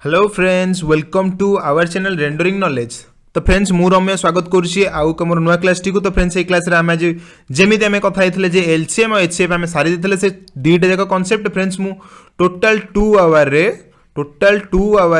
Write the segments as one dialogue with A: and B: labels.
A: Hello friends, welcome to our channel rendering knowledge. तो friends मु रम्य स्वागत करुच्ची आउ कमर नुआ क्लास टी को। तो फ्रेंड्स ये क्लास रे आम आज जमी आम कथा जे एलसीएम और एचसीएफ आम सारी देते से दुईटा जाक कनसेप्ट। फ्रेंड्स मु टोटाल 2 आवर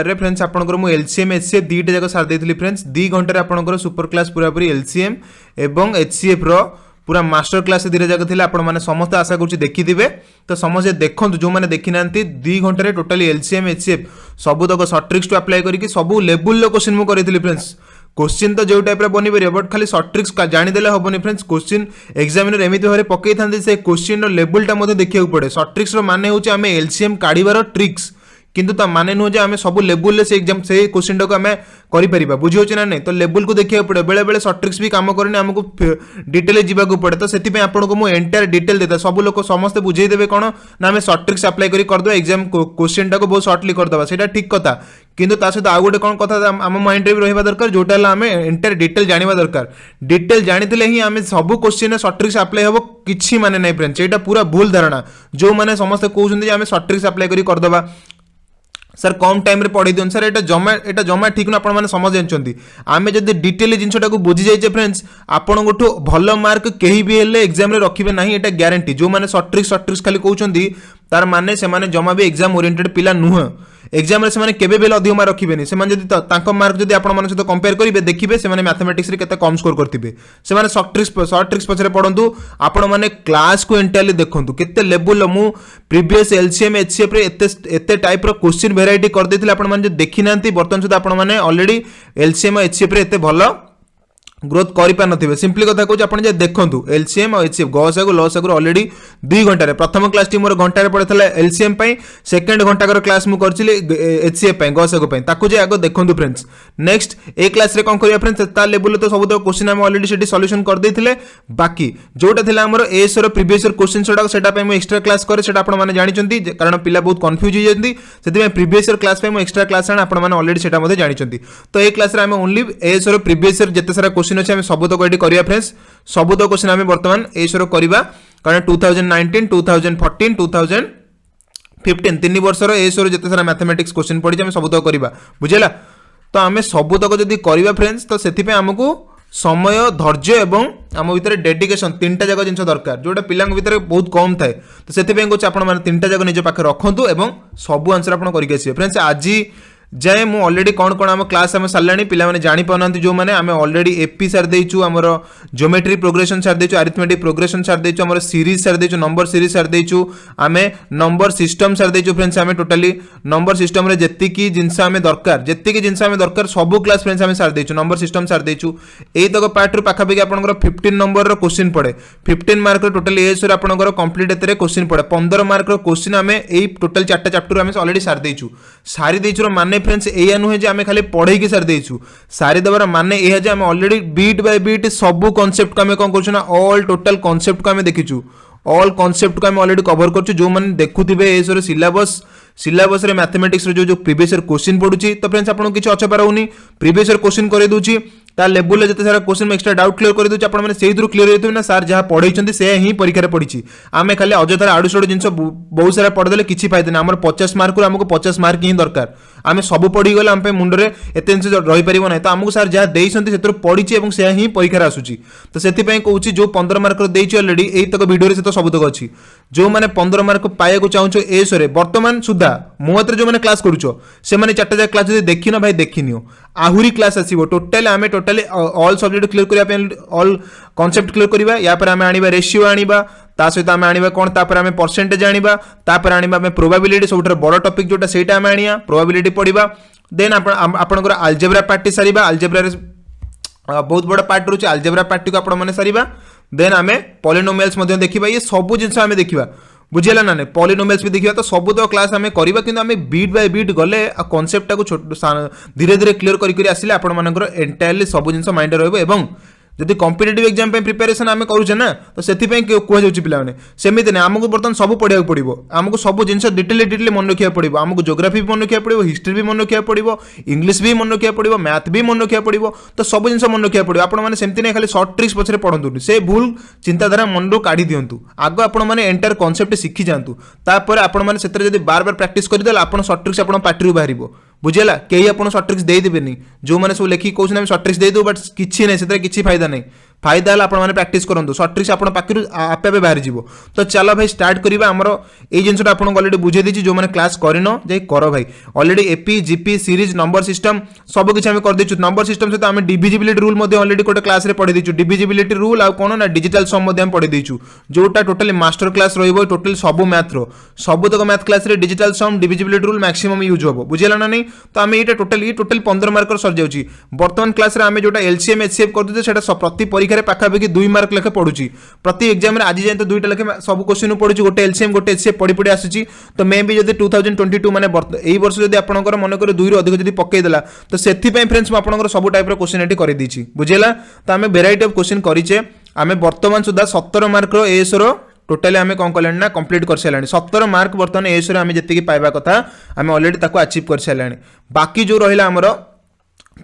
A: रे फ्रेंड्स आपनकर मु एलसीएम एचसीएफ दुईटा जाक सारी देती। फ्रेंड्स 2 घंटे आपनकर सुपर क्लास पूरा पूरी एलसीएम एवं एचसीएफ रो पूरा मास्टर क्लास धीरे जगह थे आपने समस्त आशा करुच्ची देखिथे। तो समझे देखो जो मैंने देखी ना 2 घंटे टोटाली एलसीएम एचसीएफ सबूतक सर्ट ट्रिक्स टू अप्लाई करके सब लेवल क्वेश्चन मुझे करी। फ्रेंड्स क्वेश्चन तो जो टाइप बनी पारे बट खाली सर्ट ट्रिक्स जानीदे हेनी। फ्रेंड्स क्वेश्चन एग्जामिनर एमती भाव में पकई था से क्वेश्चन लेवलटा देखा पड़े। सर्ट ट्रिक्स माने हूँ आम एलसीएम काढ़ार ट्रिक्स किंतु ता माने नुह आम सब लेवल से एग्जाम से क्वेश्चन टाक आम कर बुझे ना नहीं। तो लेवल को देखा पड़े बेले बेले सर्ट ट्रिक्स भी काम करनी आमको डिटेल जावाक पड़े। तो से आपको मुझे एंटायर डिटेल देता सब लोग समस्ते बुझेदेवे कौन ना आम सर्ट ट्रिक्स अप्लाई करदे एग्जाम क्वेश्चन टाक बहुत सर्टली करदे से ठीक कथा। किंतु ता सहित आउ गोटे कौन कथा आम माइंड में रहा दरकार जोटा आम एंटायर डिटेल जाना दरकार। डिटेल जानी ही आम सब क्वेश्चन सर्ट ट्रिक्स अप्लाई हम किसी माने नहीं। फ्रेंड्स यहाँ पूरा भूल धारणा जो मैंने समस्ते कहते आम सर्ट ट्रिक्स अप्लाई करदे सर कम टाइम रे पढ़ी दियो सर एटा जमा ठीक ना आपण माने समझ जानछंती। आमे जदी डिटेल जिनसटा को बुझी जाइछे फ्रेंड्स आपण गोठो भलो मार्क केही भी हेले एग्जाम रे रखिबे नाही एटा ग्यारंटी। जो माने सर्ट ट्रिक्स खाली कहउछंती तार माने से माने जमा भी एग्जाम ओरिएंटेड पिला नुह। एग्जाम रे से माने केबे बेल अधिक मार्क रखिबेनी। से माने जदी तांको मार्क जदी आपण माने सहित कंपेयर करिवे देखिबे से माने मैथमेटिक्स रे केते कम स्कोर करथिबे। से माने सर्ट ट्रिक्स पछरे पढंतु आपण माने क्लास को एंटायरली देखंतु केते लेवल मु प्रीवियस एलसीएम एचसीएफ रे एते टाइप रो क्वेश्चन वेराइटी कर देथिले। आपण माने देखि नांती बर्तन सुधा आपण माने ऑलरेडी एलसीएम एचसीएफ रे एते भलो ग्रोथ कर पार नथिबे। सिंपली कथा कहूँ आप देखो एलसीएम और एचसीएफ गसागु लसागु ऑलरेडी 2 घंटे प्रथम क्लास टी मोर घंटे पड़ता एलसीएम सेकेंड घंटाकर क्लास मुझे एचसीएफ गसागु ताकू आगे देखो। फ्रेंड्स नेक्स्ट ए क्लास रे कौन करिया फ्रेंड्स ता लेवल तो सब क्वेश्चन आम ऑलरेडी सेठी सॉल्यूशन कर देथिले। बाकी जोटा थिला हमर एस रो प्रीवियस ईयर क्वेश्चन सेटा पे एक्स्ट्रा क्लास करे सेटा आपण माने जानिचंती कारण पिला बहुत कंफ्यूज हो जंती सेति प्रीवियस ईयर क्लास पे एक्स्ट्रा क्लास आने आपण माने ऑलरेडी सेटा मध्ये जानिचंती। तो ए क्लास रे हम ओनली एस रो प्रीवियस ईयर जते सारा क्वेश्चन अच्छे आम सबूतक ये करिया। फ्रेंड्स सबूतक क्वेश्चन आम बर्तमान एसर करवा कारण 2019 2014 2015 3 वर्षर एसर जिते सारा मैथमेटिक्स क्वेश्चन पड़ी आम सबूतक करवा बुझेला। तो आम सबूतक जदि करवा फ्रेंड्स तो से आमको समय धैर्य एवं आम भीतर डेडिकेशन 3टा जाक जिन दरकार जोटा पिला भीतर बहुत कम थाए। तो से कौन आप 3टा जाक निज पाखे रखु एवं सब आंसर आप करके आसिए। फ्रेंड्स आज जाए मु ऑलरेडी कौन कौन आम क्लास आम सारे पिला माने जानी पाना जो मैंने आम ऑलरेडी एपी सार देचु आमर ज्योमेट्री प्रोग्रेशन सार देचु अरिथमेटिक प्रोग्रेशन सार देचु आमर सीरीज सार देचु नंबर सीरीज सार देचु आमे नंबर सिस्टम सार देचु। फ्रेंड्स आम टोटाली नंबर सिस्टम रे जेतिकी जिनस आम दरकार सब क्लास फ्रेंड्स आम सार देचु नंबर सिस्टम सार देचु। एई तक पार्ट रु पाखापाखि आपनकर 15 नंबर रो क्वेश्चन पड़े 15 मार्क रो टोटाली एस रे आपनकर कंप्लीट एतरे क्वेश्चन पड़े 15 मार्क रो क्वेश्चन आम एई टोटाल 4टा चैप्टर आम ऑलरेडी सार देचु माने फ्रेंड्स एया नुहे जे आमे खाली पढ़े की सारी देइछु सारी देबार माने एया जे आमे ऑलरेडी बीट बाय बीट सब कांसेप्ट को आमे कोन करछु ना ऑल टोटल कांसेप्ट को आमे देखिछु ऑल कांसेप्ट को आमे ऑलरेडी कवर करछु। जो माने देखुथिबे ए सर सिलेबस रे मैथमेटिक्स रे जो प्रीवियस ईयर क्वेश्चन पडुची तो फ्रेंड्स आपन किछ अच्छा पारउनी प्रीवियस ईयर क्वेश्चन करे दूची ता लेवल ले जते सारा क्वेश्चन एक्स्ट्रा डाउट क्लियर कर दूची आपण माने सेही थ्रू क्लियर हेतु ना सर जहां पढैचंती से ही परीक्षा रे पडिची। आमे खाली अजथार आडुसड जिंस बहुत सारा पढ देले किछि फायदा ना हमर 50 मार्क रु हमको 50 मार्क ही दरकार। आमे सब पढी गले हम पे मुंड रे एते जिंस रहि परिबो नै तो हमको सर जहां देइसंती सेतर पडिची एवं से ही परीक्षा रे आसुची। तो सेति पय कहूची जो 15 मार्क रो देइची ऑलरेडी एई तक वीडियो रे से तो सब तक अछि जो माने 15 मार्क पाए को चाहूचो ए सरे वर्तमान सुधा मोहत्र जो माने क्लास करूचो से माने 4टा जा क्लास जदि देखिनो भाई देखिनियो आहुरी क्लास आसीबो टोटल आमे टोटली ऑल सब्जेक्ट क्लियर करिया पे ऑल कांसेप्ट क्लियर करिवा या पर आमे आनिबा रेशियो आनिबा ता सहित आमे आनिबा कोन ता पर आमे परसेंटेज आनिबा ता पर आनिबा आमे प्रोबेबिलिटी सबटर बड़ टॉपिक जोटा सेटा आमे आनिया प्रोबेबिलिटी पढिबा देन आपनकर अलजेब्रा पार्ट सारिबा अलजेब्रा रे बहुत बड़ पार्ट रहउछ अलजेब्रा पार्ट को आपण माने सारिबा देन आमे पॉलिनोमियल्स मध्ये देखिबा ये सब जिंस आमे देखिबा बुझेला ना पॉलिनोमियल्स भी देखिबा। तो सब तो क्लास आमे करबा किंतु आमे बीट बाय बीट गले कांसेप्ट को धीरे धीरे क्लियर करी आसिले आपण मानकर एंटायरली सब जिंस माइंड रहइबो एवं जदि कॉम्पिटिटिव एग्जाम पे प्रिपरेशन आम करूचे ना तो से कहुच्छे पे सेमती ना आमको बर्तमान सब पढ़ा पड़ो आमको सब जिन डिटेल मन रखा पड़ो आमको जोग्राफी भी मन रखा पड़ो हिस्ट्री भी मन रखा पड़ो इंग्लीश भी मन रखा पड़ो मैथ भी मन रखा पड़ो तो सब जिन मन रखा पड़ो आपने सेमती नहीं खाली सर्ट ट्रिक्स पछरे पढ़ु से भूल चिंताधारा मन रू काढ़ी दिंतु आग आपण एंटायर कॉन्सेप्ट शिखी जातु तापर आपण मैंने बार बार प्रैक्टिस करदे आप सर्ट ट्रिक्स आप पार्टी बाहर बुझेगा कहीं आप सर्ट ट्रिक्स देदेनि जो मैंने सब लिखिक कौन सर्ट ट्रिक्स देदेव बट किसी नहीं से किसी फायदा नहीं फायदा है आपने प्रैक्टिस करूँ सर्ट ट्रिक्स आप पाखु आपे आपे बाहर जीव तो चलो भाई स्टार्ट करवा आमर ये जिनसा आपको अलरेडी बुझे दी जो मैंने क्लास करन जाए कर भाई already AP GP series number system सब किसी कर देचु नंबर सिस्टम सहित आम डिविजिबिलिटी रूल अलरेडी गोटे क्लास रे पढ़ी देचु डिविजिबिलिटी रूल आउ कौन ना डिजिटल सम पढ़ी देचु जोटा टोटली मास्टर क्लास रही टोटल सब मैथ रो सबुतक मैथ क्लास रे डिजिटल सम डिविजिबिलिटी रूल मैक्सिमम यूज हम बुझेगा ना नहीं तो आम ये टोटल 15 मार्क सर जाऊँगी बर्तमान क्लास रे आम जो एलसीएम एचसीएफ करते प्रति परीक्षा पाखापाखि 2 मार्क लेखे पड़ुची प्रति एग्जाम आज जाए तो 2टा लेखे सब क्वेश्चन पड़ुची गोटे एलसीएम गोटे एचसीएफ पढ़ी पढ़ी आसूची तो मे भी जब 2022 माने यही वर्ष जब आपंकर मनकर 2 रु अधिक जब पकईदेला तो से फ्रेंड्स मुझे सब टाइप क्वेश्चन ये कर बुझेगा तो आम भेराइटी ऑफ क्वेश्चन करें आम बर्तमान सुधा 17 मार्क एएस रो टोटाली आम कौन कले ना कंप्लीट कर सारे 17 मार्क बर्तमान एएस आम जी पाइबा कथा आम अलरेडी अचीव कर सारे बाकी जो रहा आमर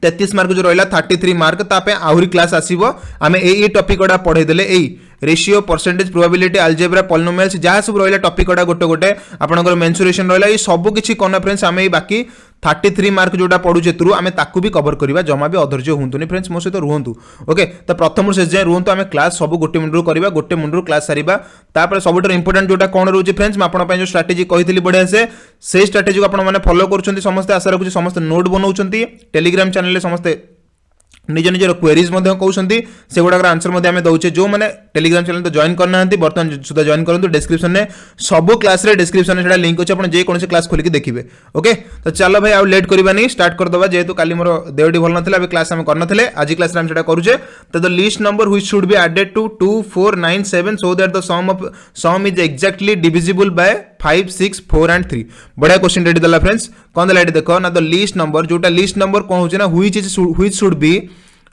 A: 33 मार्क जो रहा 33 मार्क तापे आहरी क्लास आसीबो आमे ए टॉपिक गुडा पढ़े देले ए ratio percentage probability algebra polynomials जहाँ सब रहा टॉपिक गुडा गोटे गोटे आपनकर मेंसुरेशन रहा ये सब किछि कोन फ्रेंड्स आमे बाकी 33 मार्क जोटा पढ़ुचे थ्रू आमे ताकू भी कवर करवा जमा भी अधर्य हुंतुनी फ्रेंड्स मो सहित रुहंतु ओके तो प्रथम शेष जाए रुहंतु आमे क्लास सब गोटे मुंडरू करवा गोटे मुंडरू क्लास सारिबा तापर सबुठ इंपोर्टेंट जोटा कोन रहउची फ्रेंड्स मैं आपन जो स्ट्रेटजी कहितली बढ़िया से स्ट्रेटजी को आपन माने फॉलो करछंती समस्त आशा रखुची समस्त नोट बनाउछंती टेलीग्राम चैनल रे समस्त निज निजर क्वेरीज कहते से गुड़ाक आंसर आम दौचे जो मैंने टेलीग्राम चैनल तो जॉइन करना बर्तमान सुधा जॉइन करूँ डिस्क्रिप्शन में सब क्लास रे डिस्क्रिप्शन में लिंक अच्छे आप जेकोसी क्लास खोलिक देखिए ओके तो चलो भाई आउ लेट करवानी स्टार्ट करदे जेहेतु काली मोर देहटी भल ना क्लास आम करते आज क्लास में करुचे तो the least number which should be added to 2497 so that the sum is exactly divisible by 5 6 4 and 3 बढ़िया क्वेश्चन रेडी दला फ्रेंड्स कौन दला देखो ना द लिस्ट नंबर जोटा लिस्ट नंबर कौन होची ना which should be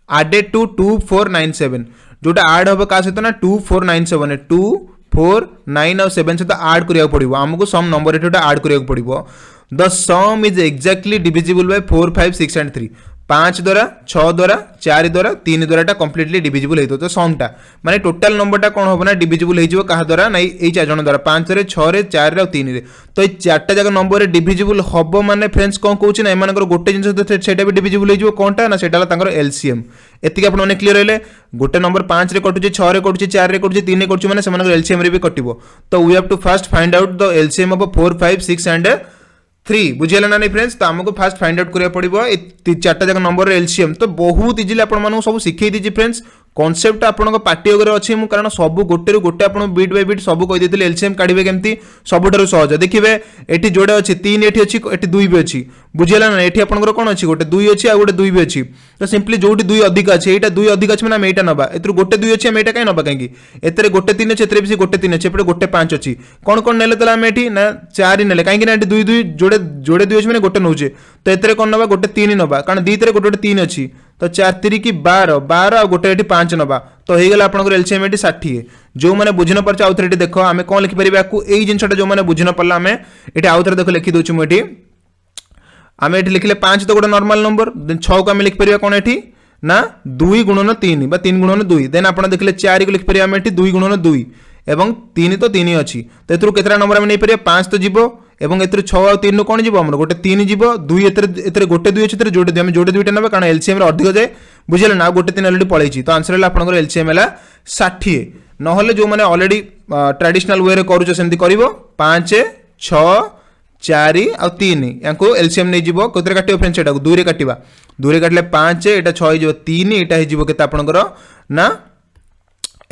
A: added to 2497 जोटा ऐड हम क्या सहित ना 2497 2 4 9 और 7 सहित ऐड करिया पड़िबो हमको सम नंबर एटा ऐड करिया पड़िबो the sum is exactly divisible by 4 5 6 and 3 5 द्वारा 6 द्वारा 4 द्वारा 3 द्वारा कंप्लीटली डिविजिबल होतो तो समटा माने टोटल नंबरटा कोन होबो ना डिविजिबल हो कहा द्वारा ना ए 4 जन द्वारा 5 रे 6 रे 4 रे और 3 रे तो ये चारटा जगह नंबर रे डिविजिबल होबो माने फ्रेंड्स कोन कहूची ना एमानकर गोटे जिंस सेटा भी डिविजिबल हो कोनटा ना सेटा तांकर एलसीएम एतिक आपण माने क्लियर होले गोटे नंबर 5 रे कटुची 6 रे कटुची 4 रे कटुची 3 रे कटुची माने सेमानकर एलसीएम रे भी कटिबो तो we have to first find out the LCM of 4 5 6 and 3 बुझेगा ना नहीं फ्रेंड्स तो आमको फास्ट फाइंड आउट करिया पड़िबो चारटा जगह नंबर एलसीएम तो बहुत इजिली आपण मानू सब सिखै दीजी फ्रेंड्स कॉन्सेप्ट आपन पार्टी वगैरह अच्छी मुझे कारण सब गोटे गोटे आप बिट बाय बिट सब कही एलसीएम काढ़े केमती सबुठार सहज देखिए ये जोड़े अच्छी 3 ये अच्छी ये 2 भी अच्छी बुझेगा ना ये आपंकर कौन अच्छी गोटे 2 अच्छी आ गोटे 2 भी अच्छी तो सिंपली जो 2 अधिक अच्छे यहाँ 2 अधिक अच्छे मैंने यहाँ नवा ए गोटे 2 अच्छी एटा कहीं नवा कहीं एते गोटे 3 अच्छे भी गोटे 3 अच्छे गोटे 5 अच्छी कौन कौन नेले तो आम ये ना 4 नेले कहीं 2 2 जोड़े जोड़े 2 अच्छे मैंने गोटे नौचे तो एते कौन नवा गोटे 3 नवा कारण 2 गोटे गोटे 3 अच्छी तो 4 3 की 12 12 आ गोटे 5 नवा तो हो गला आपन एलसीएम 60 जो मैंने बुझी न पार्चे आउ थे देख आम कौन लिखिपर यही जिनटा जो मैंने बुझी न पार्ला आम ये आउ थे देख लिखी दूसरी मुझे आम ये लिखले 5 तो गोटे नॉर्मल नंबर 6 को आम लिखिपर कौन ये ना 2 गुणन 3 बा 3 गुणन 2 देन आप देखले 4 को लिखिपर आम 2 गुणन 2 एवं 3 तो 3 अच्छी तो एथुरु केतरा नंबर आम नहीं पारे 5 तो जीवो एवं ए 6 और 3 कौन जीव आम गोटे 3 जीव 2 एते गोटे 2 अच्छे जोड़े 2 आम जोड़े 2टा ना कारण एलसीएम अधिक जाए बुझे ना गोटे 3 अलरेडी पलैची तो आंसर है आपंकर एलसीएम है 60 ना जो मैंने अलरेडी ट्रेडिशनल वे करुचे सेमती कर 5 6 4 आ 3 या एलसीएम नहीं जीव कौन काट फ्रेंड्स एटा 2 रे काटिबा 2 रे काटले 5 एटा 6 हो 3 एटा हो केते आपंकर ना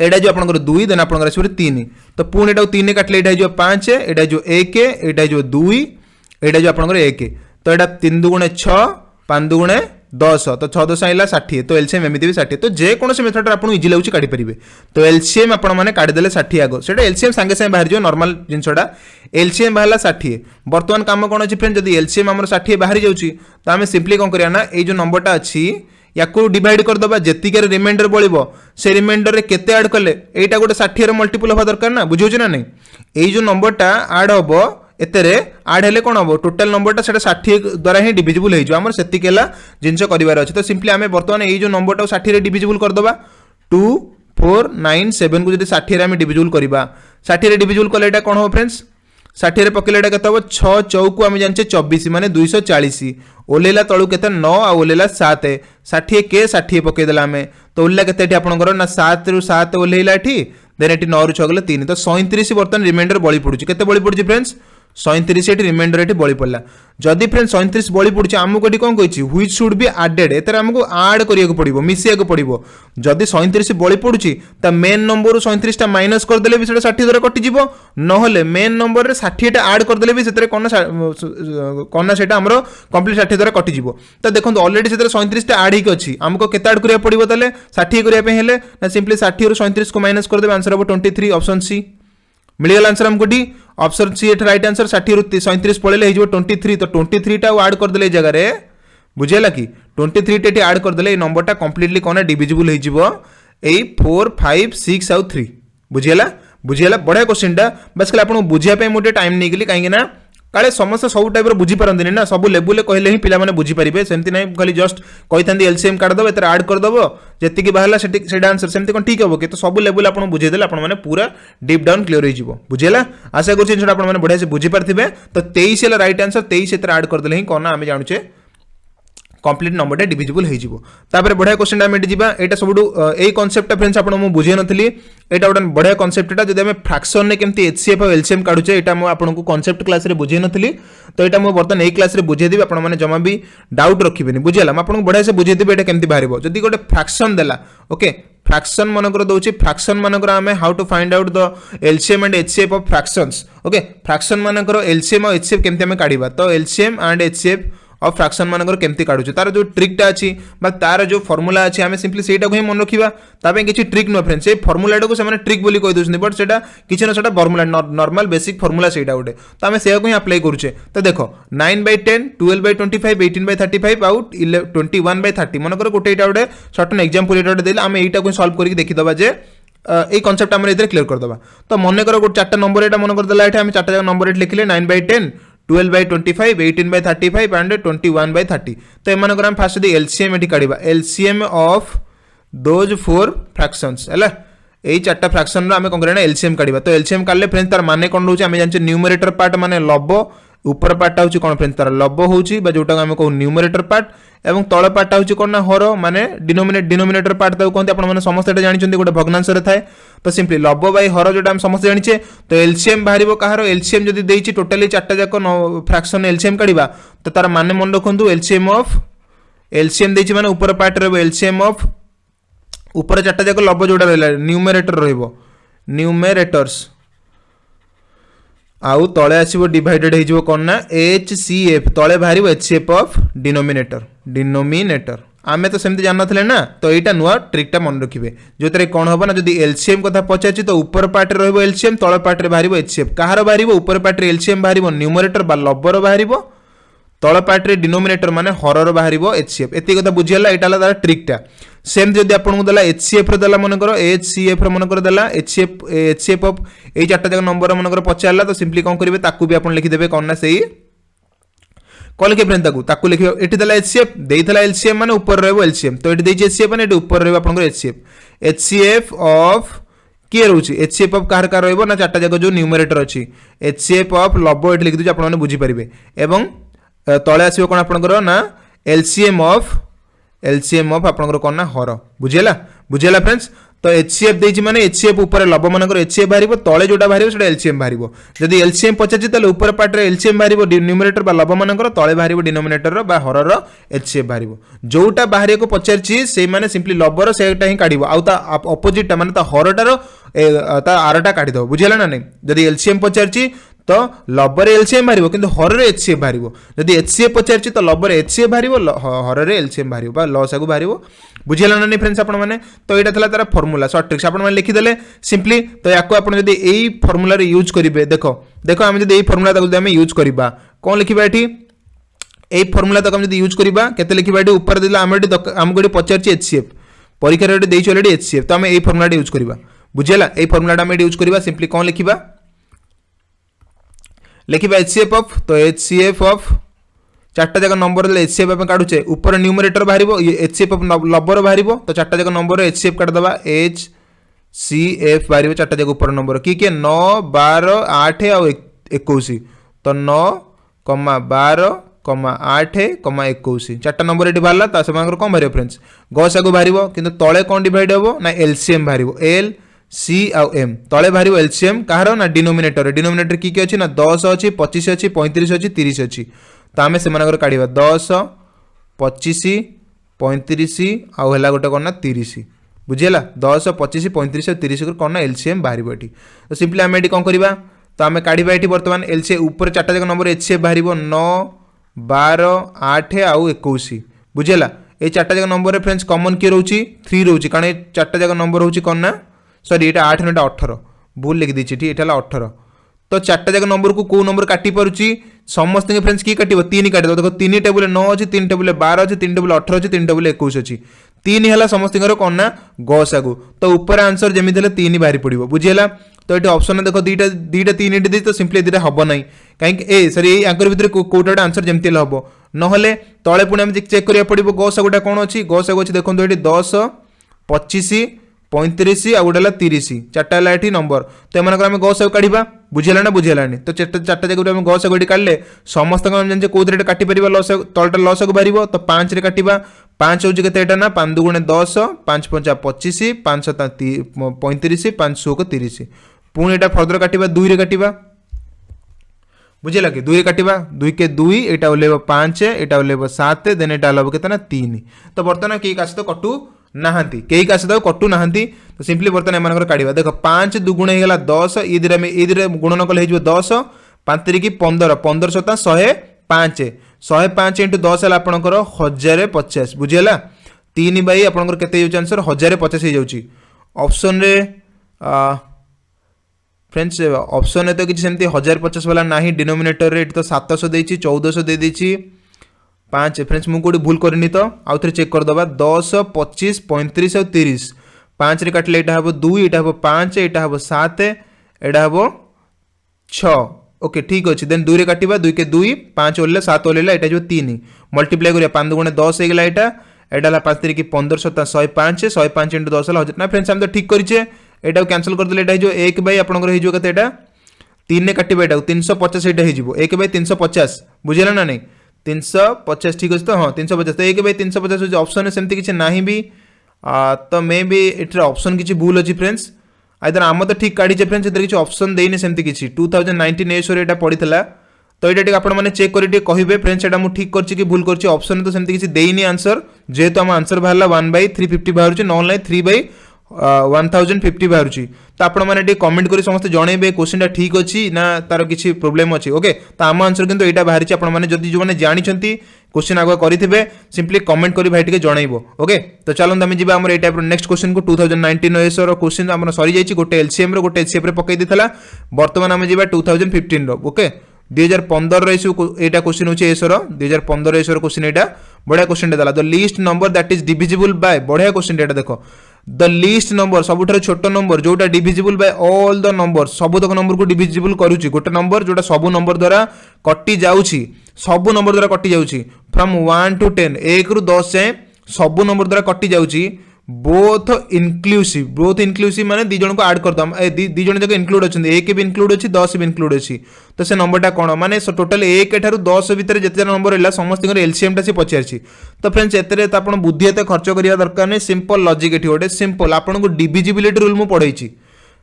A: एटा जो आपंकर 2 देन आपंकर आसो 3 तो पुणी एटा 3 काटले एटा हो 5 एटा जो 1 एटा जो 2 एटा जो आपंकर 1 तो एटा 3 दुगुणे 6 5 दुगुणे 10 तो 6 10 आइला 60 तो एलसीएम एमती भी 60 तो जेकोसी मेथड आपको इजी लगुच काढ़ी पारे तो एलसीएम आपने काढ़ीदे 60 आग से एलसीएम सागे सागे बाहर जाए नॉर्मल जिनसा एलसीएम बाहर 60 बर्तमान काम कौन अच्छी फ्रेंड जब एलसीएम आम 60 बाहरी जाऊँगी तो आम सिंपली कौन करना ये जो नंबरटा अच्छी या डिवाइड करदे जीतिक रिमाइंडर बड़ो से रिमाइंडर केते ऐड कले यहाँ गोटे 60 मल्टीपल हवा दरकार ना बुझे ना नहीं ये जो नंबरटा ऐड हम एतेरे ऐड हेले कौन हम टोटल नंबरटा से 60 द्वारा ही डिविजिबल हो से जिनस कर अच्छे तो सिंपली आम बर्तमान ये जो नंबरटा 60 डिविजिबल करदे 2 4 9 7 को जो 60 डिविजिबल करवा 60 डिविजिबल कले कौन हम फ्रेंड्स षाठी पकेले के हम 6 चौकू आम जाने 24 माने 240 ओल्ला तलू के 9 आ ओल्ला 7 षाठी के 60 पकईदेला आम तो ओल्ला के आपंकर ना 7 रु 7 ओल्ला देन ये 9 रु 6 गले 3 तो 37 बर्तमान रिमाइंडर बड़ी पड़ुଛି केते बड़ी पड़ुଛି फ्रेंड्स 37 ये रिमाइंडर ये बड़ी पड़ा जदि फ्रेंड 37 बड़ी पड़ुଛି आमको ये कौन कही व्हिच शुड बी एडेड एतर हमको ऐड करिया पड़ो मिसिया पड़ो जदि 37 बड़ी पड़ुଛି ता मेन नंबर 37 टा माइनस कर देले भी सेटा 60 द्वारा कटि जिवो नहले मेन नंबर रे 60 टा ऐड कर देले भी सेतरे कोना सेटा हमरो कंप्लीट 60 द्वारा कटि जिवो तो देखो ऑलरेडी सेतरे 37 टा ऐड हिक अछि हमको केते ऐड करिया पड़िबो तले 60 करिया पे हेले ना सिंपली 60 रु 37 को माइनस कर देबे आंसर हो 23 ऑप्शन सी मिलगला आंसर हमको D option C at right answer 60 रु 37 पळेले हिजो 23 तो 23 टा ऐड कर देले जगह रे बुझेला कि 23 टे ऐड कर देले नंबर टा कंप्लीटली कोना डिविजिबल हे जिवो ए 4 5 6 आउ 3 बुझेला बुझेला बढ़िया क्वेश्चन टा बस खाली आपन बुझिया पे मोटे टाइम नै गेली काहे ना काले समस्त सब टाइप रो बुझी पारंदिनी ना सब लेवल कहले ही पिला माने बुझी परिबे सेमति नै खाली जस्ट कहिथांदी एलसीएम काट दबो एतर ऐड कर दबो जेति की बाहला सेटा आंसर सेमति कोन ठीक होबो कि तो सब लेवल आपन बुझे देले आपन माने पूरा डीप डाउन क्लियर हो जिवो बुझेला आशा करछि जे आपन माने बढ़िया से बुझी पारथिबे तो 23 हेला राइट आंसर 23 एतर ऐड कर देले ही कोन आमे जानुचे कंप्लीट नंबर टा डिविजिबल हो जिवो तापर बढ़िया क्वेश्चन आमे जिबा एटा सबडू ए कांसेप्ट फ्रेंड्स आपन मु बुझे नथली एटा गोटे बढ़िया कांसेप्ट एटा जदि हमें फ्रैक्शन ने केमती एचसीएफ और एलसीएम काढुचे एटा मु आपन को कांसेप्ट क्लास रे बुझे नथली तो एटा मु बर्तन ए क्लास रे बुझे देबी आपन माने जमा भी डाउट रखिबेनी बुझेला म आपन को बढ़िया से बुझे देबे एटा केमती बाहरिबो जदि गोटे फ्रैक्शन देला ओके फ्रैक्शन मनकर दउची फ्रैक्शन मनकर हमें how to find out the LCM and HCF of fractions okay fraction मनकर एलसीएम और एचसीएफ केमती हमें काढिबा तो एलसीएम एंड एचसीएफ और फ्रैक्शन मानकर केमती काढुछु तार जो ट्रिकटा अछि बा तार जो फार्मूला अछि हमें सिंपली सेटा को ही मन रखिबा ताबे किछि ट्रिक न फ्रेंड्स ए फार्मूलाटा को से माने ट्रिक बोली कहि दोछन बट सेटा किछि न सेटा फार्मूला नॉर्मल बेसिक फार्मूला सेटा उडे तो हमें सेया को ही अप्लाई करूछे तो देखो 9/10 12/25 18/35 आउट 21/30 मनकर गोटे एटा उडे सर्टेन एग्जांपल एटा उडे देले हमें एटा को सॉल्व करके देखि दबा जे ए कांसेप्ट हमरे इधर क्लियर कर दबा तो मन कर गोटे चारटा नंबर एटा मन कर देला एटा हम चारटा नंबर एट लिखले 9/10 12/25 18/35 एंड 21/30 तो एमान हम फास्ट दी एलसीएम एटी काढिबा LCM of those four fractions हैला एई चारटा फ्रैक्शन रो हमें कोन करना एलसीएम काढिबा तो एलसीएम काढले फ्रेंड्स तार माने कोन रहउची हमें जानचे न्यूमरेटर पार्ट माने लब ऊपर पार्ट होची कोन फ्रेंड्स तार लब होची बा जोटा हमें को न्यूमरेटर पार्ट एवं तळ पार्ट होची कोन ना हर माने डिनोमिनेटर पार्ट ताऊ कोनते आपण माने समस्त एटा जानि छथि गोटे भग्नांश रे थाए तो सिंपली लब बाय हर जोटा हम समस्त जानिछे तो एलसीएम बाहरिबो कहार एलसीएम जदी देइछि टोटली चारटा जाक फ्रैक्शन एलसीएम काढिबा तो तार माने मन रखंतु एलसीएम देइछि माने ऊपर पार्ट रे एलसीएम ऑफ ऊपर चारटा जाक लब जोटा रहला न्यूमरेटर रहइबो न्यूमरेटर्स आउ तले आसीबो डिवाइडेड हे जिवो कोन ना एचसीएफ तले बाहरिबो एचसीएफ ऑफ डिनोमिनेटर आमे तो सेमती जान नथले ना तो एटा नुआ ट्रिकटा मन रखिबे जोतरे कोन होबो ना जदी एलसीएम कथा पचाछि तो ऊपर पार्ट रे रहइबो एलसीएम तळे पार्ट रे बाहरिबो एचसीएफ कहार बाहरिबो ऊपर पार्ट रे एलसीएम बाहरिबो न्यूमरेटर बा लबर बाहरिबो तळ पार्ट रे डिनोमिनेटर माने हरर बाहरिबो एचसीएफ एती कथा बुझियला एटा ला तार ट्रिकटा सेम जदी आपन को देला एचसीएफ रे देला मन करो एचसीएफ रे मन करो देला एचसीएफ ऑफ ए चारटा जक नंबर मन करो पचारला तो सिंपली कोन करिवे ताकू भी आपन लिखि देबे कोन ना सेही कॉल के फ्रेंड ताकू लिखियो एठी देला एचसीएफ देइथला एलसीएम माने ऊपर रहबो एलसीएम तो एठी देइछि एचसीएफ माने एठी ऊपर रहबो आपन को एचसीएफ ऑफ के रहउछि एचसीएफ ऑफ कार कार रहबो ना चारटा जक जो न्यूमरेटर अछि एचसीएफ ऑफ लबो एठी लिखि दउछि आपन माने बुझी परिबे एवं तळे आसीबो कोन आपन को ना एलसीएम ऑफ आपन को कोन ना हर बुझेला फ्रेंड्स तो एचसीएफ देइछि माने एचसीएफ ऊपर लब मानकर एचसीएफ बाहरिबो तळे जोटा बाहरिबो सेटा एलसीएम बाहरिबो जदी एलसीएम पचाछि तले ऊपर पार्ट रे एलसीएम बाहरिबो न्यूमरेटर बा लब मानकर तळे बाहरिबो डिनोमिनेटर बा हरर एचसीएफ बाहरिबो जोटा बाहरिया को पचारछि से माने सिंपली लबर सेटा ही काढिबो आउ ता अपोजिट ता माने ता हरटार ता आरटा काढि दो बुझिला ना नै जदी एलसीएम पचारछि तो लबर एलसीएम बाहरिबो किंतु हरर एचसीएफ बाहरिबो जदी एचसीएफ पचारछि तो लबर एचसीएफ बाहरिबो हरर एलसीएम बाहरिबो बा लसागु बाहरिबो बुझिला ना नै फ्रेंड्स आपण माने तो एटा थला तारा फार्मूला शॉर्ट ट्रिक्स आपण माने लिखि देले सिंपली तो याको आपण जदी एई फार्मूला रे यूज करिवे देखो हम जदी एई फार्मूला ताको हम यूज करिबा कोन लिखिबा एठी एई फार्मूला ताको हम जदी यूज करिबा केते लिखिबा एठी ऊपर दिला हमको एठी पचारछि एचसीएफ परीक्षा रे देइछि ऑलरेडी एचसीएफ तो हम एई फार्मूला रे यूज करिबा बुझिला एई फार्मूला हम एठी यूज करिबा सिंपली कोन लिखिबा लिखिबा एचसीएफ ऑफ तो एचसीएफ ऑफ चारटा जगह नंबर दे एचसीएफ पे काढुचे ऊपर न्यूमरेटर बाहरिबो एचसीएफ ऑफ लबर बाहरिबो तो चारटा जगह नंबर एचसीएफ काढ दबा एचसीएफ बाहरिबो चारटा जगह ऊपर नंबर की 9 12 8 और 21 तो 9 12 8 21 चार्टा नंबर ये बाहर तो से कौन बाहर फ्रेंड्स गसागु बाहर कि तले कौन डिवाइड हम ना एलसीएम बाहर एल सी आउ एम तले बाहर एलसीएम कहार ना डिनोमिनेटर डिनोमिनेटर की अच्छी ना 10 अच्छी 25 अच्छी 35 अच्छी 30 अच्छी तो आम से काढ़ा 10 25 35 आउ है गोटे कौन ना 30 बुझीगला 10 25 35 और 30 कौन ना एलसीएम बाहर ये तो सिंपली आम ये कौन करवा तो आम काढ़ा ये बर्तमान एलसीएम ऊपर चार्टा जाक नंबर एचसीएफ बाहर 9 12 8 आउ 21 बुझीगला ये चार्टा जाक नंबर फ्रेंड्स कॉमन किए रोचे 3 रोचे कारण ये चार्टा जाक नंबर रोचे कौन ना सॉरी ये 8 ना 18 भूल लिखी देती ठीक है 18 तो चार्टा जाक नंबर को कौ नंबर काटी पारुची समस्त फ्रेंड्स की काटिबो 3 काटिदो देखो 3 टेबुल 9 अच्छी 3 टेबुल 12 अच्छी 3 टेबुल 18 अच्छी 3 टेबुल 21 अच्छी 3 है समस्त कौन ना गसागु तो ऊपर आंसर जमी 3 बाहरी पड़ो बुझीगला तो ये ऑप्शन देखो दीटा 3 दी तो सिंपली दीटा हम ना कहीं ए सरी आंकर भितर कोटा आंसर जमती हम ना तले पुणी चेक करा पड़ो गसागुटा कौन अच्छी गसागु अच्छी देखो ये 10 25 35 आ गोटे 30 चार्टा है नंबर तो एम आम गसागु काढ़ा बुझेगा ना बुझेगानी तो चार्टा जगह आम गसागु काढ़े समस्त जाने कौन काटिपर तलटा लसागु बाहर तो 5 काटा 5 हूँ के ना 5 2 10 5 5 25 5 7 35 5 6 30 पुणी यहाँ फर्दर काटा 2 काटा बुझेगा कि 2 काटा 2 के 2 यहाँ ओल्ल 5 यहाँ ओल्ल 7 देन यहाँ ओल्ल के 3 तो बर्तमान कई का सहित कटु नाहांती कई का सहित कटु नाहांती तो सिंपली बर्तमान एम काढ़ा देख 5 2 होगा 10 ये गुणन कले 10 5 3 15 15 7 105 105 इंटू 10 है आपंकर 1050 बुझीगला 3 बाई आपंकर केते आंसर 1050 हो जाऊँगी ऑप्शन रे फ्रेंड्स ऑप्शन है तो किसी सेमती 1050 वाला ना डिनोमिनेटर रे तो 700 देती 1400 दे देती 5 फ्रेंड्स मुझे कौटी भूल करनी तो आउ थे चेक करदे 10 25 35 और 30 5 रे काटिले यहाँ हम 2 यहाँ हम 5 यहाँ हम 7 यहाँ हम 6 ओके ठीक अच्छे देन 2 रे काटिबा 2 के 2 5 ओल्ले 7 ओल्ले यहाँ जो 3 मल्टीप्लाई करिया 5 2 10 हो गला यहाँ 5 3 15 7 105 105 इंटू 10 है ना फ्रेंड्स आम तो ठीक करें यहाँ कैंसल करदे यहाँ जो 1 बाई आपंकर हो 3 ने काटिबा यहाँ 350 यहाँ हो 1 बाई 350 बुझेगा ना नहीं 350 ठीक अच्छे तो हाँ 350 तो 1 बाई 350 ऑप्शन सेमती किसी ना भी तो मे भी ये ऑप्शन किसी भूल अच्छी फ्रेंड्स आइदर आम तो ठीक काढ़ी फ्रेंड्स इधर किसी ऑप्शन देनी सेमती किसी 2019 एसोरे पड़ता तो ये आपने चेक कर कहे फ्रेंड्स यहाँ मुझे ठीक कर भूल कर ऑप्शन तो सेमती किसी देनी आंसर जेहेतु आम आंसर बाहर 1/350 बाहर ना 3/1050 बाहर तो आपण मैंने कमेंट कर समस्त जनइबे क्वेश्चन ठीक अच्छी ना तार किसी प्रोब्लेम अच्छी ओके तो आम आंसर किंतु यहाँ बाहर आपने जो मैंने जानी क्वेश्चन आगे करेंगे सिंपली कमेंट कर भाई जनइब ओके तो चलते आम जाम ये टाइप नेक्स्ट क्वेश्चन को 2019 एसर क्वेश्चन आम सरी जाइए गोटे एलसीएम गोटे एचसीएफ पकई देता बर्तमान आम जा 2015 ओके 2015 यहाँ क्वेश्चन होची एसर 2015 एसर क्वेश्चन यहाँ बढ़िया क्वेश्चन देला the least number that is divisible by बढ़िया क्वेश्चन यहाँ देखो द लीस्ट नंबर सबुठ छोट नंबर जोटा divisible by all the number सबुतक नंबर को डिविजिबल करूची गोटे नंबर जोटा सब नंबर द्वारा कटि जाउची सब नंबर द्वारा कटि जाउची फ्रॉम 1 to 10 1 ରୁ 10 जाए सब नंबर द्वारा कटि जाउची बोथ इनक्लूसिव माने दी जन को ऐड कर दम दी जन जक इंक्लूड अछि 1 भी इंक्लूड अछि 10 भी इंक्लूड अछि तो से नंबरटा कोन माने टोटल 1 ठारू 10 भितर जते नंबर हैला समस्त एलसीएम टा से पचारछि तो फ्रेंड्स एतरे त आपण बुद्धि एते खर्च करिया दरकार नै सिंपल लॉजिक एठी ओटे सिंपल आपण को डिविजिबिलिटी रूल मु पढैछि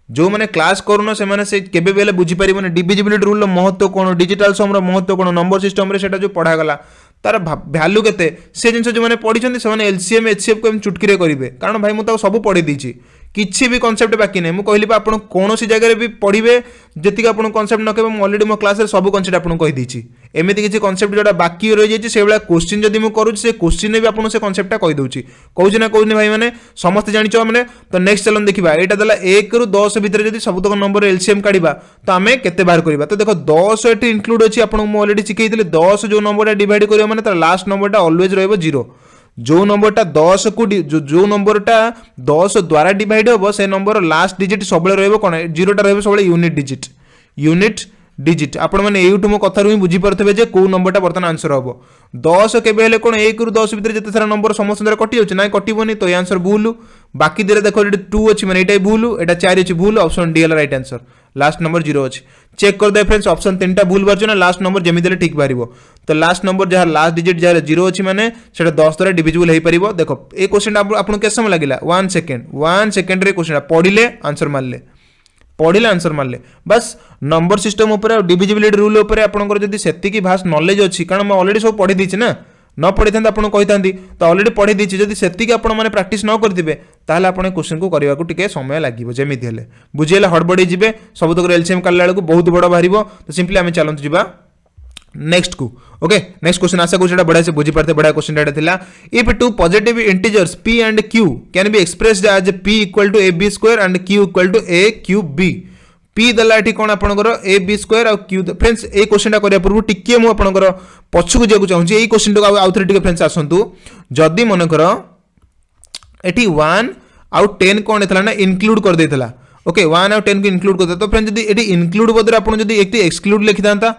A: जो मैंने क्लास करूना से मैंने से केबे बेले बुझी पारिबो नै डिविजिबिलिटी रूल महत्व कोन डिजिटल सम रो महत्व कोन नंबर सिस्टम रे सेटा जो पढ़ा गला तार भैल्यू केते से जिनस जो मैंने पढ़ी से एलसीएम एचसीएफ को एम चुटकी करेंगे कारण भाई मुझे सब पढ़ी देछि किसी भी कॉन्सेप्ट बाकी नहीं मुझे कहली आप कौन जगह भी पढ़े जी आप कॉन्सेप्ट न कहे अलरेडी मो क्लास सब कॉन्सेप्ट आपको कहीदेछि एमती किसी कॉन्सेप्ट जो बाकी रही जाइए से भाया क्वेश्चन जब मुझे करुँच से क्वेश्चन भी आपको से कॉन्सेप्ट कहीदे कौन ना कौन भाई मैंने समस्त जानिच मैंने तो नेक्स्ट चलन देखा यहाँ देला 1 ରୁ 10 भितर जब सबतक नंबर एलसीएम काढ़ा तो आम केते बाहर करवा तो देखो 10 ये इंक्लूड अच्छी आपको अलरेडी शिखई 10 जो नंबर डिवाइड करवा मैंने तार लास्ट नंबर ऑलवेज रहिबो 0 जो नंबरटा 10 को जो नंबरटा 10 द्वारा डिवाइड हम से नंबर लास्ट डिजिट सब कौन 0टा सब यूनिट डिजिट आपण मैंने यूट्यूब मो कथार ही बुझीपारे जे कौ नंबरटा बर्तमान आंसर हम 10 केबे कौन 1 ରୁ 10 भितर जिते सारा नंबर समस्त कटि जाऊँ ना कटोनी तो आंसर भूल बाकी देर देख 2 अच्छी मैंने ये भूल यहाँ 4 अच्छी भूल ऑप्शन डी है राइट आंसर लास्ट नंबर 0 अच्छी चेक कर दे फ्रेंड्स ऑप्शन 3टा भूल बार ना लास्ट नंबर जमी देले ठीक बाहर तो लास्ट नंबर जहाँ लास्ट डिजिट जहाँ 0 अच्छी माने सेटा 10 द्वारा डिविजिबल हो पार देखो ये क्वेश्चन आपको केତେ समय लगिला 1 सेकेंड रे क्वेश्चन पढ़िले आंसर मारले पढ़िले आंसर मारले बस नंबर सिस्टम ऊपर डिविजिबिलिटी रूल ऊपर आपनकर जदी सेतिकी भास नॉलेज अछि कारण मैं ऑलरेडी सब पढ़ी दीची ना न पढ़ी था आपको कही तो ऑलरेडी पढ़ी दीची जदी सेतिकी आपण माने प्रैक्टिस न करथिबे ताहले आपण क्वेश्चन को करबा को टिके समय लागिवो जेमिति हेले बुझिले हड़बड़ी जिवे सब तक एलसीएम काढला बेलको बहुत बड़ बाहरिबो तो सिंपली आमे चलंतु जिबा नेक्स्ट को ओके नेक्स्ट क्वेश्चन आशा करूँ बढ़िया से बुझी पारते बढ़िया क्वेश्चन एटा थिला if two positive integers p and q can be expressed as p equal to ab square and q equal to a q b p दला एठी कोन आपनकर ab स्क्वायर और q फ्रेंड्स ए क्वेश्चन टा करिया पूर्व टिके मु आपनकर पछकु जेकु चाहूची ए क्वेश्चन टा आउ थरे टिके फ्रेंड्स आसंतु जदी मन कर एठी 1 आउ 10 कोन एथला ना इंक्लूड कर देथला ओके 1 आउ 10 को इंक्लूड कर दे तो फ्रेंड्स जदी एठी इंक्लूड बदले आपन जदी एकटी एक्सक्लूड लिखि दांता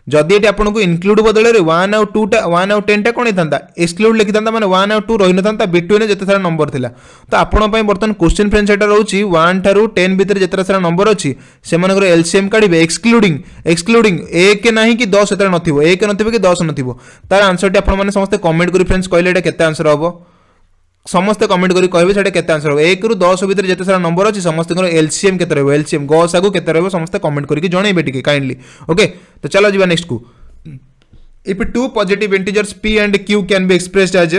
A: जदि ये आपको इनक्लूड बदल 1 आउ 2 टा 1 आउ 10 टा कोन था एक्सक्लूड लिखि था माने 1 आउ 2 रही न था बिटवीन जते सारा नंबर थिला तो आपण पई बर्तन क्वेश्चन फ्रेंड्स एटा रहउची 1 थारु 10 भीतर जते सारा नंबर अछि से मानकर एलसीएम काढिबे एक्सक्लूडिंग 1 नाही कि 10 एतरा नथिबो 1 नथिबो कि 10 नथिबो तार आंसर टी आपण माने समस्त कमेंट करी फ्रेंड्स कहले एटा केते आंसर हबो समस्त कमेंट करी कहबे सेटा केते आंसर हो 1 रु 10 भीतर जते सारा नंबर अछि समस्त एलसीएम केते रहबो एलसीएम गसागु केते रहबो समस्त कमेंट करी जणैबे टिके काइंडली ओके तो चलो जीवा नेक्स्ट को if two positive integers p and q can be expressed as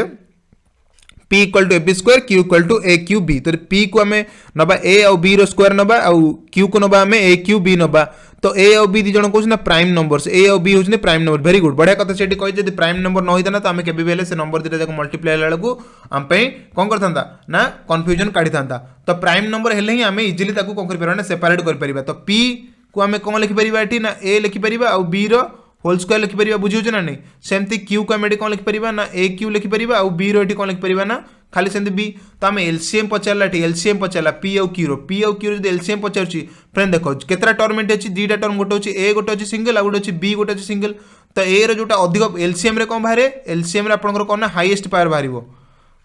A: p equal to ab square q equal to a q b तो p को हमें नबा a और b रो स्क्वायर नबा और q को नबा हमें a q b नबा तो a और b दी जण कोछ ना प्राइम नंबर्स a और b होछ ने प्राइम नंबर वेरी गुड बढ़िया कथा सेठी कहि जदी प्राइम नंबर न होइता ना तो हमें केबे बेले से नंबर दिटा जाको मल्टीप्लाई लाला को हम पे कोन करथांता ना कंफ्यूजन काढी थांता तो प्राइम नंबर हेले ही हमें इजीली ताको कोन कर परबा ना सेपरेट कर परबा तो p को हमें कोन लिखि परबा एठी ना a लिखि परबा और b रो होल स्क्वायर लिखि परिबा बुझियो ना नहीं सेमती q को हम एठी कोन लिखि परिबा ना a q लिखि परिबा और b रो एठी कोन लिखि परिबा ना खाली सेमती b तो हम एलसीएम पचारला एठी एलसीएम पचारला p और q रो जदी एलसीएम पचारची फ्रेंड देखो केतरा टर्म एठी अछि दीटा टर्म गोटे अछि a गोटे अछि सिंगल आ गोटे अछि b गोटे अछि सिंगल तो a रो जोटा अधिक एलसीएम रे कोन बाहरे एलसीएम रे आपनकर कोन ना हाईएस्ट पावर बाहरिबो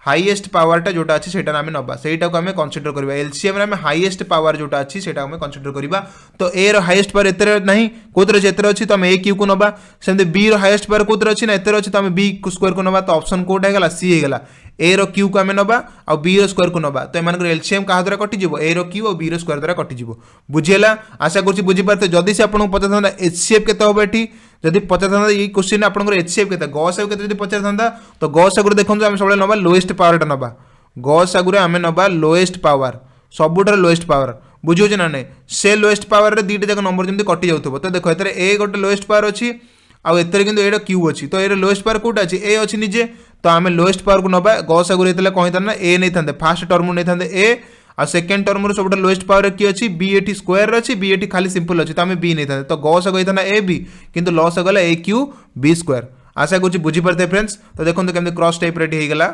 A: हाईएस्ट पावर टा जोटा अछि सेटा हमें नबा सेटा को हमें कंसीडर करबा एलसीएम रे हमें हाईएस्ट पावर जोटा अछि सेटा हमें कंसीडर करबा तो a रो हाईएस्ट पावर एतरे नहीं कोतरे जेतरे अछि तो हमें a q को नबा सेमते b रो हाईएस्ट पावर कोतरे अछि ना एतरे अछि तो हमें b को स्क्वायर को नबा तो ऑप्शन कोटा हेगला c हेगला a रो q को हमें नबा और b रो स्क्वायर को नबा तो एमान एलसीएम कहा द्वारा कटि जिवो a रो q और b रो स्क्वायर द्वारा कटि जिवो बुझियला आशा करछि बुझि पारते जदी से आपन पता था एचसीएफ केते होबे एठी जदि पचार था ये क्वेश्चन आपन एचसीएफ केते गसागु केते जदि पचार था तो गसागु देखो हम सब नबा लोएस्ट पावर टा नबा गसागु रे हमें नबा लोएस्ट पावर सबुठार लोएस्ट पावर बुझियो ना नहीं से लोएस्ट पावर रे दीटा जाक नंबर जमती कटि जाउथबो तो देखो एतरे a गोटे लोएस्ट पावर अछि आ एतरे किंतु एटा q अछि तो ए लोएस्ट पावर कोटा अछि a अछि निजे तो हमें लोएस्ट पावर को नबा गसागु रे एतले कहि ना a नै थांदे फर्स्ट टर्म नै थांदे a आ सेकंड टर्म रो सबटा लोएस्ट पावर की अछि b एठी स्क्वायर अछि b एठी खाली सिंपल अछि तो हमें b नै थांदे तो गसागु इतना a b किंतु लॉस गला a q b स्क्वायर आशा करछि बुझि परते फ्रेंड्स तो देखो केमते क्रॉस टाइप रेडी हे गेला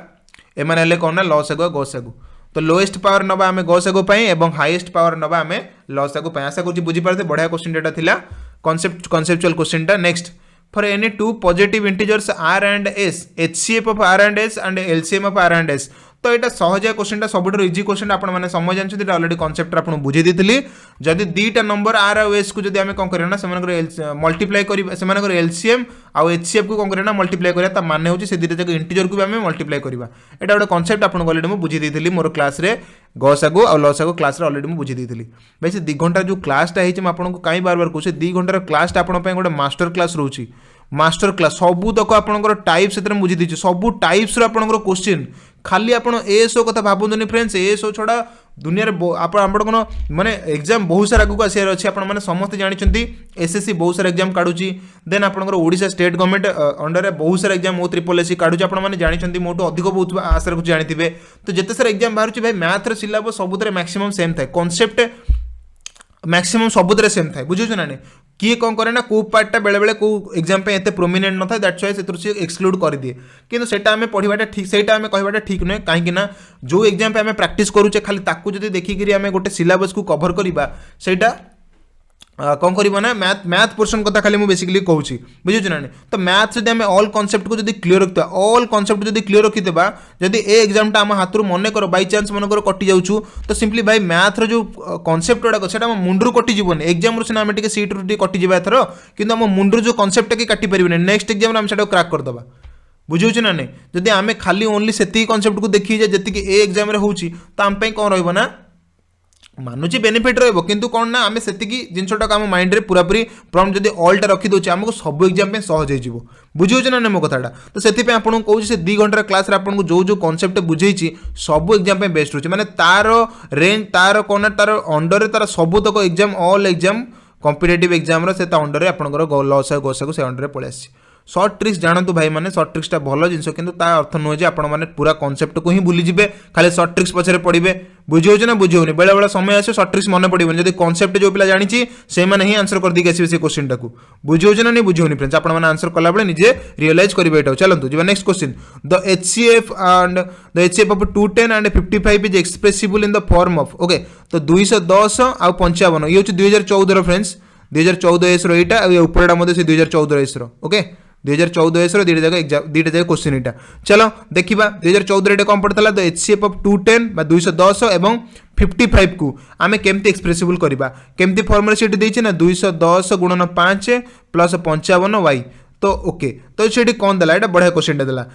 A: ए माने ले कोन ना लॉसगु गसागु तो लोएस्ट पावर नबा हमें गसागु पई एवं हाईएस्ट पावर नबा हमें लॉसगु पई आशा करछि बुझि परते बढ़िया क्वेश्चन डेटा थिला conceptual question टा next for any two positive integers r and s hcf of r and s and lcm of r and s तो यहाँ सहज क्वेश्चन टा सब इजी क्वेश्चन आप समझ जानते अलरेडी कनसेप्ट आपको बुझे दी जदि दीटा नंबर आर और एस को जब आम कौन करना से मल्टीप्लाई कर एलसीएम आउ एचसीएफ को कौन करना मल्टीप्लाई करा माने होची से दीटा जाक इंटीजर को भी आम मल्टीप्लाई करवा एटा गोटे कनसेप्ट आपको अलरेडी मुझे बुझे दी मोर क्लास रे गसागु और लसागु क्लास रे अलरेडी मुझे बुझे दी भाई से 2 घंटा जो क्लासटा है आपको कहीं बार बार कहूँ 2 घंटार क्लासटा आप गोटे मास्टर क्लास रोचे मास्टर क्लास सबू तक आपंकर टाइप्स से मुझे दी सब टाइप्स आपंकर क्वेश्चन खाली आप एसओ कथा भावुनि फ्रेंड्स एसओ छड़ा दुनिया कौन माने एग्जाम बहुत सारा आगे आसार अच्छे आपने समस्त जानते एसएससी बहुत सारा एग्जाम काढ़ुची देन आपंकर ओडिशा स्टेट गवर्नमेंट अंडर बहुत सारा एग्जाम ओ ट्रिपल एससी काढ़ुची आपने जानते मोटू अधिक बहुत आशा कुछ जानते तो जिते सारा एग्जाम बाहर भाई मैथ्र सिलेबस सबुत मैक्सिमम सेम थाए कॉन्सेप्ट मैक्सिमम सबुत सेम थाए बुझे ना किए कौन करे ना को पार्टा बेले बेले को एग्जाम पे एते प्रोमिनेंट न था दैट्स व्हाई से एक्सक्लूड कर दिए किंतु सेटा हमें पढ़ाटा ठीक सेटा हमें कहबाटा ठीक नुहे कहीं ना जो एग्जाम पे हमें प्रैक्टिस करूचे खाली ताकू जदी देखि करी हमें गोटे सिलेबस को कवर करबा सेटा कौन कर ना मैथ पोर्सन कथा खाली बेसिकली कहूँ बुझे ना तो मैथ जब आम ऑल कॉन्सेप्ट को जब क्लीयर रखा ऑल कॉन्सेप्ट जब क्लीयर रखिदेबा जब ए एग्जामटा आम हाथ मन कर बाई चान्स मनकर कटि जाऊँ तो सिंपली भाई मैथ्र जो कॉन्सेप्ट गुड़ाक से मुंडू कटिजन एग्जाम सीना आम सीट्रु कटिजा एथर कि आम मुंडू जो कॉन्सेप्ट कि काटि पारे नेक्स्ट एग्जाम आम से क्रैक करदे बुझे ना नहीं जदि आम खाली ओनली से कॉन्सेप्ट को देखिए जी ए एग्जाम होची तो आम कौन रहा मानुची बेनिफिट रहिबो किंतु कौन ना आम से जिनटा आम माइंड में पूरापूरी प्रॉम्प्ट जब ऑलटा रखीदे आमको सब एग्जाम सहज हो बुझे ना मो कथाटा तो से आपको कहूँ से 2 घंटार क्लास आपको जो जो कॉन्सेप्ट बुझे सब एग्जाम बेस्ट रोचे माने तार रेंज तार कौन तार अंडर तार सबुतक exam all exam competitive exam से अंडर आपंकर लसा गोसा को से अंडर पलि आसी सर्ट ट्रिक्स जानतु भाई मैंने सर्ट ट्रिक्सटा भल जिन किंतु ता अर्थ नुहे जे आपण मैंने पूरा कॉन्सेप्ट को ही भूली जाए खाली सर्ट ट्रिक्स पछरे पड़े बुझे ना बुझे बेले बेले समय आसे सर्ट ट्रिक्स मन पड़े जब कॉन्सेप्ट जो पिला जानी से मैंने ही आंसर कर दी आसवे से क्वेश्चन टाक बुझे ना नहीं बुझे फ्रेंड्स आप आंसर कला बेले निजे रियलाइज करेंगे यहाँ चलते जी next question the HCF of 210 and 55 is expressible in the form of okay तो 210 आ 55 ये हूँ 2014 फ्रेंड्स 2014 रहा ऊपर से 2014 ओके 2014 दुईटा जगह क्वेश्चन यहाँ चलो देखा 2014 कौन पड़ता द HCF ऑफ 210 210 एवं 55 को आम केमती एक्सप्रेसिबल करवा केमती फॉर्मूला सीट देती ना 210 गुणन 5 प्लस 55y तो ओके तो से कौन देला ये बढ़िया क्वेश्चन देला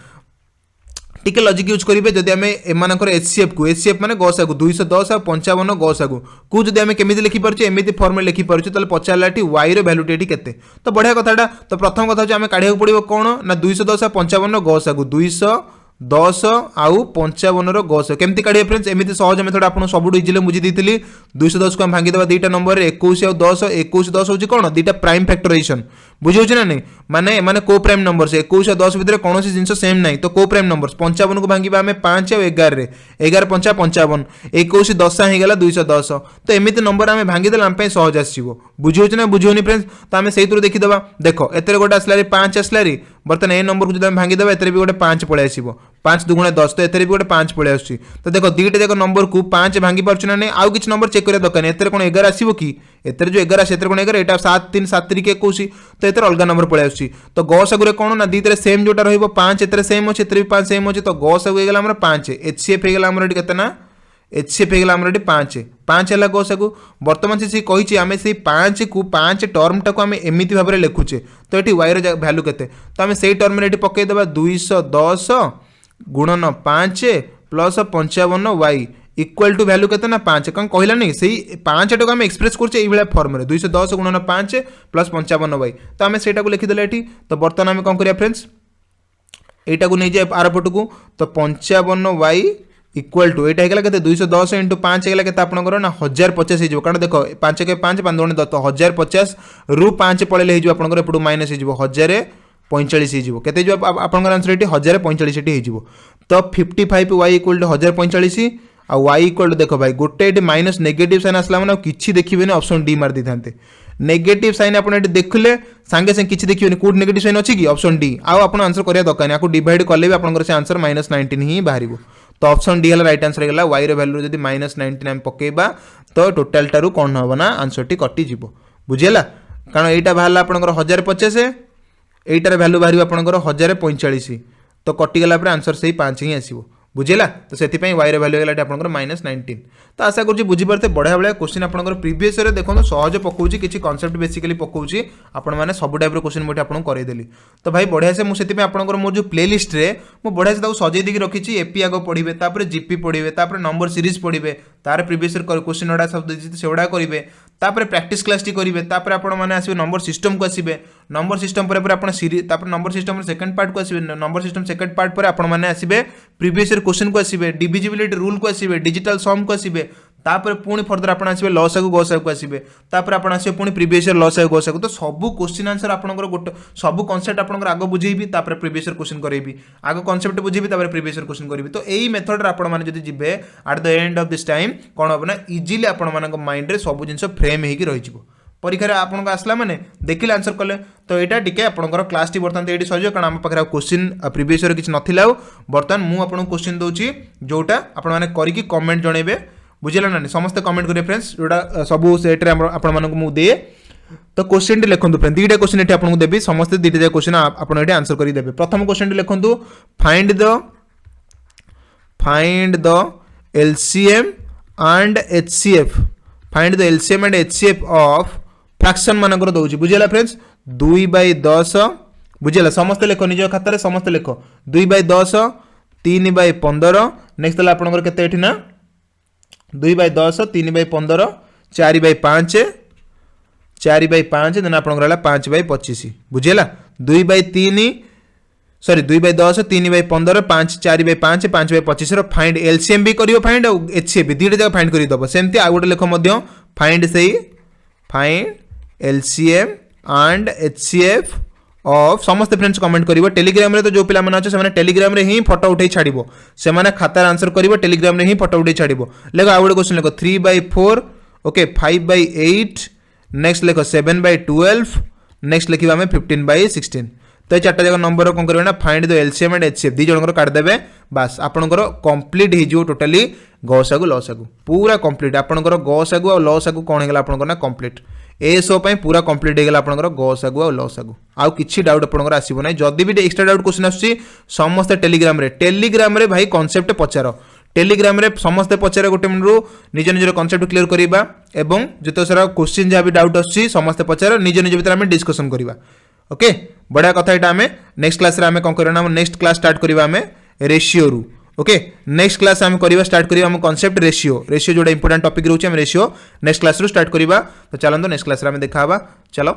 A: टिके लॉजिक यूज करेंगे जदि आम एमानकर HCF को HCF माने गसागु 210 और 55 गसागु को जदि आम केमिति लिखि पारछे एमिति फॉर्मूला लिखि पारछे ताले पचारलाटी y रो वैल्यू टी केते तो बढ़िया कथाटा तो प्रथम कथा आम काढ़िया पड़ो कौन ना 210 और 55 गसागु 210 आउ 55 रो गस केमती काढ़िया फ्रेंड्स एमिति सहज मेथड आपन सबुठ इजिली बुझी देइथिली 210 को हम भांगी देबा दुईटा नंबर 21 और 10 21 10 होची कोन दुईटा प्राइम फैक्टराइजेशन बुझे ना नहीं माने माने को प्राइम नंबर से 21 और 10 भितर कौन सी जिनस सेम नहीं तो को प्राइम नंबर 55 को भांगिबा आमे 5 और 11 रे 11 5 55 21 10 हे गेला 210 तो एमिति नंबर आमे भांगी देला हम पे सहज आसीबो बुझे ना बुझोनी फ्रेंड्स तो आमे सेही तुर देखि देबा देखो एतरे गोटे आसला रे 5 आसला रे बर्तन ए नंबर को जब भांगी देबा एतरे भी गोटे 5 पळे आसीबो 5 दुगुणे 10 तो एतरे भी गोटे 5 पळे आसी तो देखो दुईटा जाक नंबर को 5 भांगी पारछु ना नहीं आउ किछ नंबर चेक करिया दरकार नहीं एतरे कोन 11 आसीबो कि एतरे जो 11 एतरे कोन 11 एटा 7 3 7 3 21 तो एतरे अलगा नंबर पळे आसी तो गसागुरे कोन ना दीतरे सेम जोटा रहइबो 5 एतरे सेम अछि एतरे भी 5 सेम अछि तो गसागु हेगला हमर 5 HCF हेगला हमर केते ना HCF हेगला हमर 5 5 हला गसागु वर्तमान से कहिछि आमे से 5 को 5 टर्म टाको आमे एमिति भाबरे लेखुचे तो एठी y रो वैल्यू केते तो आमे सेही टर्म रे एठी पके देबा 210 गुणन 5 plus 55y equal to value केते ना 5 कौन कहला नहीं सही 5 टाको आम एक्सप्रेस करछे एई बेला फॉर्म रे 210 गुणन 5 प्लस 55y तो आम सेटा को लिखि देले एठी तो बर्तमान आम कौन करिया फ्रेंड्स एटा को नहीं जाए आर पट को तो 55y इक्वल टू एटा हेगला केते 210 इंटू 5 हेगला केते आपनकर ना 1050 हे जो कारण देखो 5 के 5 5 2 10 तो 1050 रु 5 पळेले हे जो आपनकर एपटू माइनस हे जो 1045 हे जो केते जो आपनकर आंसर एठी 1045 एठी हे जो तो 55y इक्वल टू 1045 आ y इक्वल टू देखो भाई गोटे एठी माइनस नेगेटिव साइन आसला माने किछि देखिबेनी ऑप्शन डी मार दिथांते नेगेटिव साइन आपन एठी देखले संगे संगे किछि देखिबेनी कोड नेगेटिव साइन अछि कि ऑप्शन डी आ आपन आंसर करिया दरकार याको डिवाइड करले भी आपनकर से आंसर -19 ही बाहरिबो तो ऑप्शन डी हला राइट आंसर हेगला y रो वैल्यू जदी -19 हम पकेबा तो टोटल टारू कोन होबो ना आंसर टी कटि जिवो बुझियला कारण एटा बाहला आपनकर 1050 एटार वैल्यू बाहरिबो आपनकर 1045 तो कटि गला पर आंसर सही 5 ही आसीबो बुझेगा तो से वाई वैल्यू है -19 तो आशा करुँच बुझीपारे बढ़िया बढ़िया क्वेश्चन आपंकर प्रीवियस देखो सहज पकाऊँ किसी कनसेप्ट बेसिकली पकाऊँ आपने सब टाइप क्वेश्चन मुझे आपको करदेली तो भाई बढ़िया से मुझे आपंकर मो जो प्ले लिस्ट रे मु बढ़िया से सजे देखिए रखी एपी आग पढ़े तापर जीपी पढ़े तापर नंबर सीरीज पढ़े तार प्रीवियस क्वेश्चन गुड़ा सब से गुड़ा करेंगे तापर प्रैक्टिस क्लास टी करेंगे तापर आपने आसवे नंबर सिस्टम को आसवे नंबर सिस्टम पर आप series number system second part को आसवे नंबर सिस्टम सेकंड पार्ट पर आपने आसवे प्रीवियस क्वेश्चन को आसवे डिविजिबिलिटी रूल को आसवे डिजिटल सम को आसवे तापर पुणी फर्दर आप आसवे लसागु गसागु को आसवे तापर आप आसवे पुणी प्रीवियस लसागु गसागु तो सब क्वेश्चन आंसर आपनकर गोटे सब कॉन्सेप्ट आपनकर आग बुझेबी तापर प्रीवियस क्वेश्चन करेबी आग कॉन्सेप्ट बुझेबी तापर प्रीवियस क्वेश्चन करेबी तो एई मेथड रे आपण माने जदी जिबे at the end of this time कोन होबना इजीली आपण मानक माइंड रे सब जिंस फ्रेम हेकी रहि जिवो परीक्षा आपको आसला माने देखिले आंसर कले तो यहाँ टी आपंकर क्लास टी बर्तमान ये सर कारण आम पाखे क्वेश्चन प्रीवियस किसी नाला बर्तमान मुझे क्वेश्चन दूसरी जोटा आपने करके कमेंट जनइबे बुझिला ना समस्त कमेंट करिए फ्रेंड्स जोटा सब सेट रे आपण मानक मु दिए तो क्वेश्चन टी लिखंतु फ्रेंड दुईटा क्वेश्चन एठी आपन को देबी समस्त दुईटा जे क्वेश्चन आपण एठी आंसर करि देबे प्रथम क्वेश्चन टी लिखंतु find the LCM and HCF find the LCM and HCF of fraction मानकर दउची बुझिला फ्रेंड्स 2/10 बुझिला समस्त लेख निज खाता रे समस्त लेख 2/10 3/15 नेक्स्ट ला आपनकर केते एठी ना 2/10 3/15 4/5 4/5 देन आपनकर हला 5/25 बुझिला 2/3 सॉरी 2/10 3/15 5 4/5 5/25 रो फाइंड LCM भी करियो फाइंड और HCF भी दीटा जगह फाइंड करि दबो सेमती आ गोटे लेख मध्य फाइंड सही find LCM and HCF of समस्त फ्रेंड्स कमेंट करिवो टेलीग्राम रे तो जो पिला माने अछि से माने टेलीग्राम रे ही फोटो उठै छाडिबो से माने खाता आंसर करिवो टेलीग्राम रे ही फोटो उठै छाडिबो लेखो आ गोटे क्वेश्चन लेखो 3/4 ओके 5/8 नेक्स्ट लेखो 7/12 नेक्स्ट लिखिबा हमें 15/16 तो ये चार्टा जगह नंबर कौन करना find the LCM and HCF दी जनकर काट देबे बस आपनकर कंप्लीट हे जो टोटली गसागु लसागु पूरा कंप्लीट आपनकर गसागु और लसागु कोन हेगला आपनकर ना कंप्लीट ए सो पई पूरा कंप्लीट हेगला आपनकर गसागु और लसागु आउ किछि डाउट आपनकर आसीबो नै जदी भी एक्स्ट्रा डाउट क्वेश्चन आसी समस्त टेलीग्राम रे भाई कांसेप्ट पचारो टेलीग्राम रे समस्त पचारे गोटे मिनट निज निजर कांसेप्ट क्लियर करिबा एवं जतो सारा क्वेश्चन जा भी डाउट आसी समस्त पचारो निज निज भीतर हम डिस्कशन करिबा ओके बड़ा कथा एटा हमें नेक्स्ट क्लास रे हमें कोन करना नेक्स्ट क्लास स्टार्ट करिबा हमें रेशियो रु ओके नेक्स्ट क्लास हम करिबा स्टार्ट करिबा हम कांसेप्ट रेशियो जोडा इंपोर्टेंट टॉपिक रहउछ हम रेशियो नेक्स्ट क्लास रु स्टार्ट करिबा तो चलंदो नेक्स्ट क्लास रे हमें देखाबा चलो।